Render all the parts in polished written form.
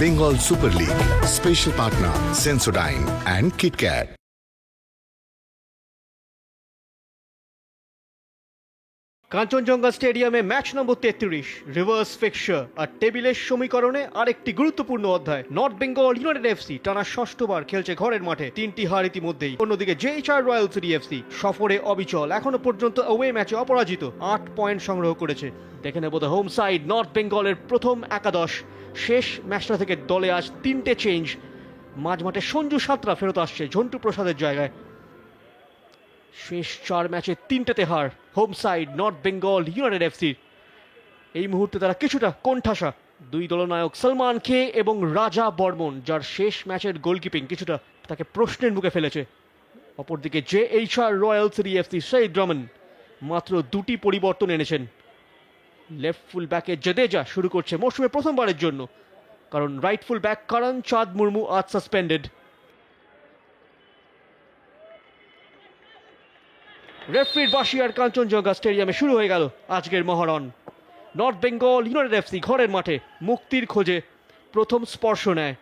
Bengal Super League. Special partner Sensodyne and KitKat. Kanchenjunga স্টেডিয়ামে match নম্বর 33, reverse fixture আর টেবিলের সমীকরণে আরেকটি গুরুত্বপূর্ণ অধ্যায়। নর্থ বেঙ্গল ইউনাইটেড এফসি টানা ষষ্ঠবার খেলছে ঘরের মাঠে, 3টি হার ইতিমধ্যেই। অন্যদিকে জেএইচআর রয়্যাল সিটি এফসি সফরে অবিচল, এখনো পর্যন্ত অ্যাওয়ে ম্যাচে অপরাজিত, 8 পয়েন্ট সংগ্রহ করেছে। দেখে নেব দ্য হোম সাইড নর্থ বেঙ্গলের প্রথম একাদশ। শেষ ম্যাচটা থেকে দলে আজ 3টে চেঞ্জ। মাঝমাঠে সঞ্জু সাঁতরা ফেরত আসছে ঝন্টু প্রসাদের জায়গায়। শেষ 4 ম্যাচে 3টেতে হার home side North Bengal United এফসির। এই মুহূর্তে তারা কিছুটা কোণঠাসা। দুই দলনায়ক সলমান খে এবং রাজা বর্মন, যার শেষ ম্যাচের গোলকিপিং কিছুটা তাকে প্রশ্নের মুখে ফেলেছে। অপরদিকে জেএইচআর রয়্যাল সিটি এফসি শহীদ রমন মাত্র 2টি পরিবর্তন এনেছেন। লেফট ফুল ব্যাকে জাদেজা শুরু করছে মৌসুমে প্রথমবারের জন্য, কারণ রাইট ফুল ব্যাক করণ চাঁদ মুর্মু আজ সাসপেন্ডেড। রেফরির বাঁশিয়ার কাঞ্চনজঙ্ঘা স্টেডিয়ামে শুরু হয়ে গেল আজকের মহরণ। নর্থ বেঙ্গল ইউনাইটেড এফসি ঘরের মাঠে মুক্তির খোঁজে প্রথম স্পর্শ নেয়,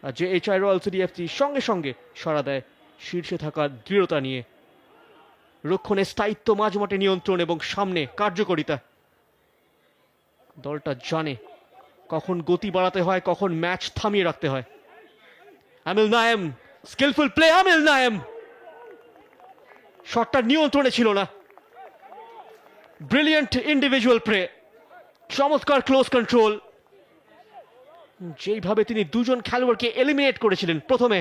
আর জেএইচআর রয়্যাল সিটি এফসি সঙ্গে সঙ্গে সাড়া দেয় শীর্ষে থাকার দৃঢ়তা নিয়ে। রক্ষণে স্থায়িত্ব, মাঝমাঠে নিয়ন্ত্রণ এবং সামনে কার্যকরিতা। দলটা জানে কখন গতি বাড়াতে হয়, কখন ম্যাচ থামিয়ে রাখতে হয়। আমিল নায়েম, স্কিলফুল প্লে আমিল নায়েম। শটটা নিয়ন্ত্রণে ছিল না। ব্রিলিয়েন্ট ইন্ডিভিজুয়াল প্লে, চমৎকার ক্লোজ কন্ট্রোল। যেইভাবে তিনি দুজন খেলোয়াড়কে এলিমিনেট করেছিলেন প্রথমে,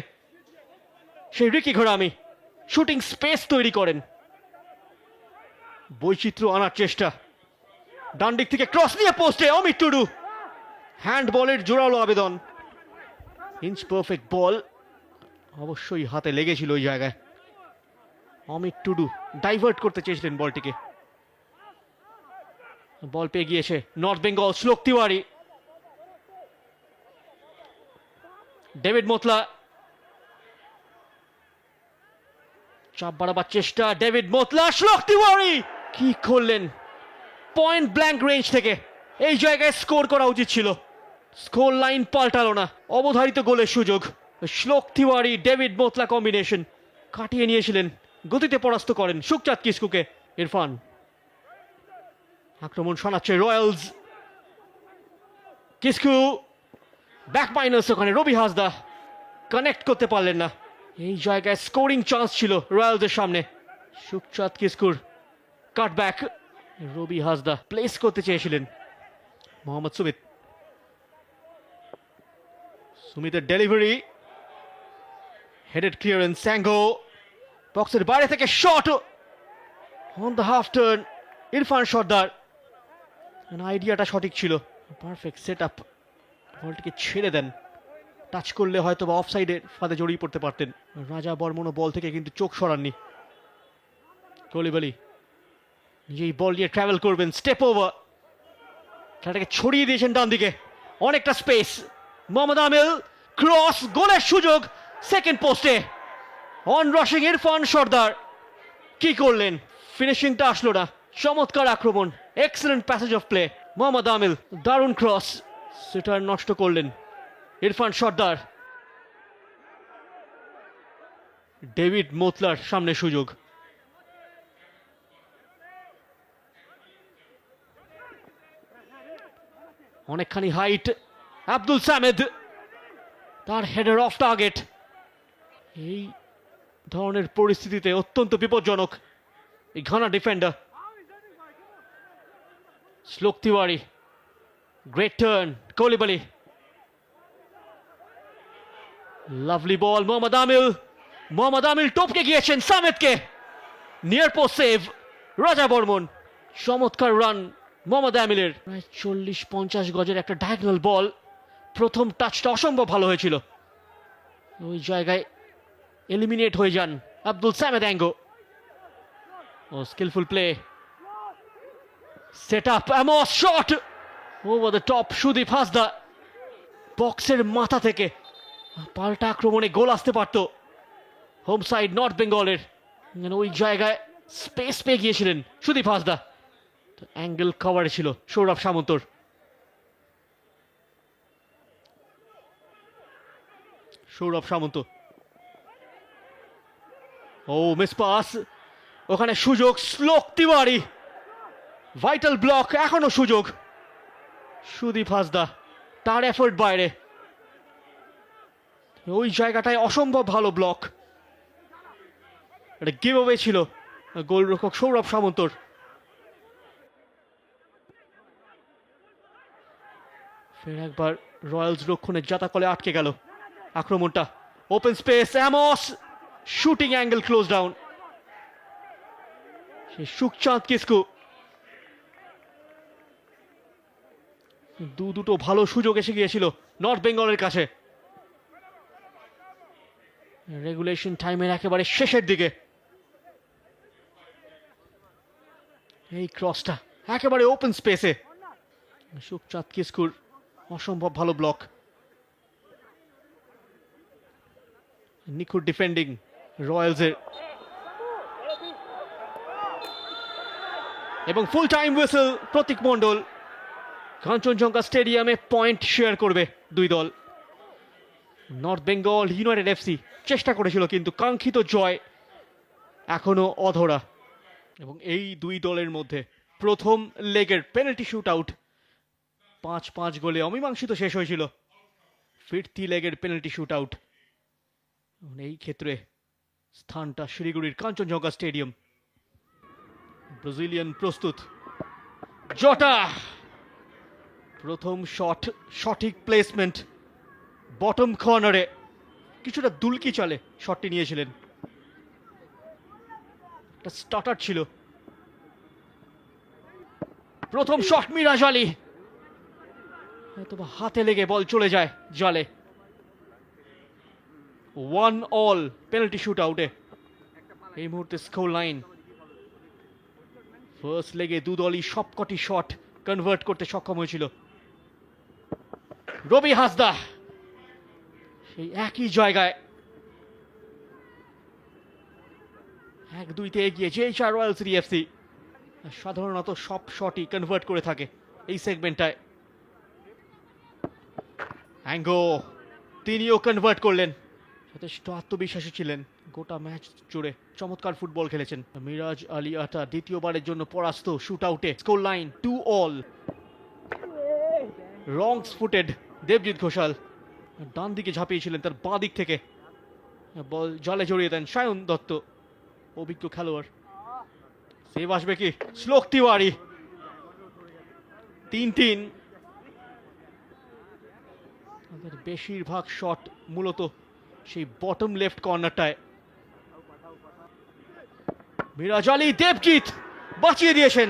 সেই রিকি ঘরামি শুটিং স্পেস তৈরি করেন। বৈচিত্র্য আনার চেষ্টা, ডান দিক থেকে ক্রস নিয়ে পোস্টে অমিত টুডু। হ্যান্ড বলের জোরালো আবেদন, ইঞ্চ পারফেক্ট বল, অবশ্যই হাতে লেগেছিল ওই জায়গায়। অমিত টুডু ডাইভার্ট করতে চেয়েছিলেন বলটিকে, বল পেয়ে গিয়েছে নর্থ বেঙ্গল। শ্লোক তিওয়ারি, ডেভিড মোতলা, চাপ বাড়াবার চেষ্টা, ডেভিড মোতলা, শ্লোক তিওয়ারি কি করলেন পয়েন্ট ব্ল্যাঙ্ক রেঞ্জ থেকে। এই জায়গায় স্কোর করা উচিত ছিল, স্কোর লাইন পাল্টালো না, অবধারিত গোলের সুযোগ। শ্লোক তিওয়ারি ডেভিড মোতলা কম্বিনেশন কাটিয়ে নিয়েছিলেন, গতিতে পরাস্ত করেন সুখচাঁদ কিস্কুকে। ইরফান, আক্রমণ শোনাচ্ছে রয়্যালস। কিস্কু ব্যাক মাইনাস, ওখানে রবি হাসদা কানেক্ট করতে পারলেন না। এই জায়গায় স্কোরিং চান্স ছিল রয়্যালসের সামনে। সুখচাঁদ কিস্কুর কাটব্যাক, রবি হাসদা প্লেস করতে চেয়েছিলেন। মোহাম্মদ সুমিতের ডেলিভারি, হেডেড ক্লিয়ারেন্স, স্যাঙ্গো বক্সের বাইরে থেকে shot on the half turn. Irfan Sardar, আইডিয়াটা সঠিক ছিল, পারফেক্ট সেট আপ। বলটিকে ছেড়ে দেন, টাচ করলে হয়তো বা অফসাইডের ফাঁদে জড়িয়ে পড়তে পারতেন। রাজা বর্মনও বল থেকে কিন্তু চোখ সরাননি। কলিবালি নিজেই বল নিয়ে ট্রাভেল করবেন, স্টেপ ওভার, খেলাটাকে ছড়িয়ে দিয়েছেন ডান দিকে, অনেকটা স্পেস। মোহাম্মদ আমিল, ক্রস, গোলের সুযোগ সেকেন্ড পোস্টে। অন রাশিং ইরফান সর্দার, কি করলেন, ফিনিশিংটা আসলো না। চমৎকার আক্রমণ, excellent passage of play. Mohammad Amil দারুণ ক্রস, সেটা নষ্ট করলেন ইরফান সর্দার। ডেভিড মোতলার সামনে সুযোগ, অনেকখানি হাইট। আব্দুল সামেদ, তার হেডার অফ টার্গেট। এই ধরনের পরিস্থিতিতে অত্যন্ত বিপজ্জনক এই ঘানা ডিফেন্ডার। শ্লোক তিওয়ারি, গ্রেট টার্ন, কলিবালি, লাভলি বল। মোহাম্মদ আমিল টপকে গিয়েছেন সামেদকে, নিয়ার পোস্ট সেভ রাজা বর্মন। চমৎকার রান মোহাম্মদ আমিলের, প্রায় 40-50 গজের একটা ডায়াগোনাল বল। প্রথম টাচটা অসম্ভব ভালো হয়েছিল, ওই জায়গায় এলিমিনেট হয়ে যান আব্দুল সামেদ অ্যাঙ্গো। ও skilful play, set up, aims shot over the top. Sudip Hansda বক্সের মাথা থেকে পাল্টা আক্রমণে গোল আসতে পারত হোম সাইড নর্থ বেঙ্গলের। ওই জায়গায় স্পেস পেয়ে গিয়েছিলেন সুদীপ হাসদা, অ্যাঙ্গেল কভারে ছিল সৌরভ সামন্তর। সৌরভ সামন্ত। ও মিস পাস, ওখানে সুযোগ, শ্লোক তিওয়ারি ভাইটাল ব্লক, এখনো সুযোগ। সুদীপ হাসদা, তার এফোর্ট বাইরে, ওই জায়গাটায় অসম্ভব ভালো ব্লক। এটা গিভ অ্যাওয়ে ছিল গোলরক্ষক সৌরভ সামন্তর। ফের একবার রয়্যালস রক্ষণের জাতাকলে আটকে গেল আক্রমণটা। Open space, aims, shooting angle close down. সেই সুখচাঁদ কিসকু, দুটো ভালো সুযোগ এসে গিয়েছিল নর্থ বেঙ্গলের কাছে রেগুলেশন টাইমের একেবারে শেষের দিকে। এই ক্রসটা একেবারে ওপেন স্পেসে, সুখচাঁদ কিস্কুর অসম্ভব ভালো ব্লক। নিখুঁত ডিফেন্ডিং রয়্যালসের, এবং ফুল টাইম হুইসেল প্রতীক মণ্ডল। কাঞ্চনজঙ্ঘা স্টেডিয়ামে পয়েন্ট শেয়ার করবে দুই দল। নর্থ বেঙ্গল ইউনাইটেড এফসি চেষ্টা করেছিল, কিন্তু কাঙ্ক্ষিত জয় এখনো অধরা। এবং এই দুই দলের মধ্যে প্রথম লেগের পেনাল্টি শুট আউট 5-5 গোলে অমীমাংসিত শেষ হয়েছিল। ফিরতি লেগের পেনাল্টি শুট আউট, এই ক্ষেত্রে স্থানটা শিলিগুড়ির কাঞ্চনজঙ্ঘা স্টেডিয়াম। ব্রাজিলিয়ান প্রস্তুত, জটা প্রথম শট, সঠিক প্লেসমেন্ট, বটম কর্নারে কিছুটা দুলকি চলে শটটি নিয়েছিলেন। একটা স্টার্টার ছিল। প্রথম শট মিরাজ আলী, হয়তো হাতে লেগে বল চলে যায় জালে। 1-1 পেনাল্টি শুট আউটে এই মুহূর্তে স্কোর লাইন। ফার্স্ট লেগে দু দলই সবকটি শট কনভার্ট করতে সক্ষম হয়েছিল। রবি হাসদা সেই একই জায়গায় 1-2-তে এগিয়ে জেইচআর রয়্যালস এফসি। সাধারণত সব শটই কনভার্ট করে থাকে এই সেগমেন্টটায়। অ্যাঙ্গো, তিনিও কনভার্ট করলেন। যথেষ্ট আত্মবিশ্বাসী ছিলেন, গোটা ম্যাচ জুড়ে চমৎকার ফুটবল খেলেছেন। মিরাজ আলী আটা দ্বিতীয়বারের জন্য পরাস্ত শুট আউটে। Score line 2-2। Wrong footed Debjit Ghosal ডান দিকে ঝাঁপিয়েছিলেন, তার বাঁ দিক থেকে বল জালে জড়িয়ে দেন সায়ন দত্ত, অভিজ্ঞ খেলোয়াড়। সেভ আসবে কি? শ্লোক তিওয়ারি। 3-3। বেশিরভাগ শট মূলত সেই বটম লেফট কর্নারটায়। মিরাজ আলী, দেবজিৎ বাঁচিয়ে দিয়েছেন।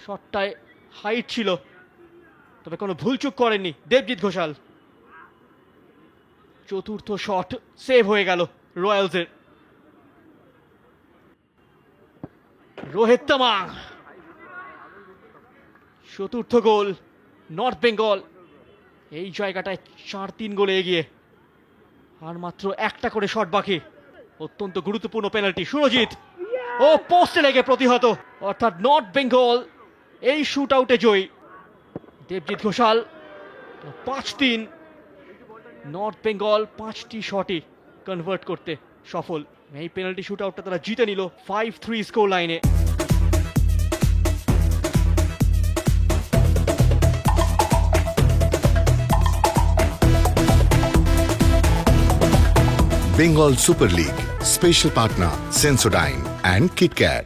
শটটায় হাইট ছিল, তবে কোনো ভুলচুক করেননি দেবজিৎ ঘোষাল। চতুর্থ শট সেভ হয়ে গেল রয়্যালসের। রোহিত তামাং, চতুর্থ গোল নর্থ বেঙ্গল। এই জায়গাটায় 4-3 গোলে এগিয়ে, আর মাত্র একটা করে শট বাকি। অত্যন্ত গুরুত্বপূর্ণ পেনাল্টি। সুরজিৎ, ও পোস্টে লেগে প্রতিহত, অর্থাৎ নর্থ বেঙ্গল এই শুট আউটে জয়ী। দেবজিৎ ঘোষাল। 5-3। নর্থ বেঙ্গল 5টি শটই কনভার্ট করতে সফল। এই পেনাল্টি শুট আউটটা তারা জিতে নিল 5-3 স্কোর লাইনে। Bengal Super League. Special partner Sensodyne and KitKat.